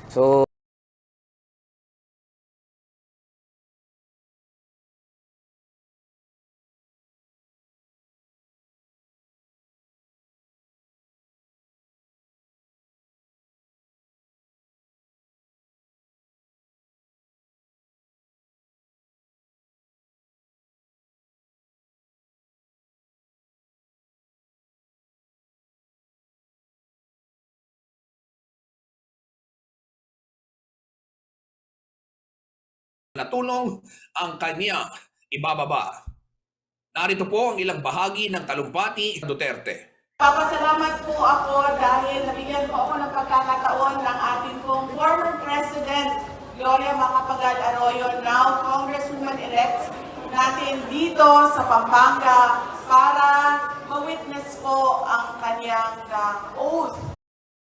So, natulong ang kanya ibababa. Narito po ang ilang bahagi ng talumpati sa Duterte. Papasalamat po ako dahil nabigyan po ako ng pagkakataon ng ating pong former President Gloria Macapagal Arroyo, now Congresswoman-elect natin dito sa Pampanga para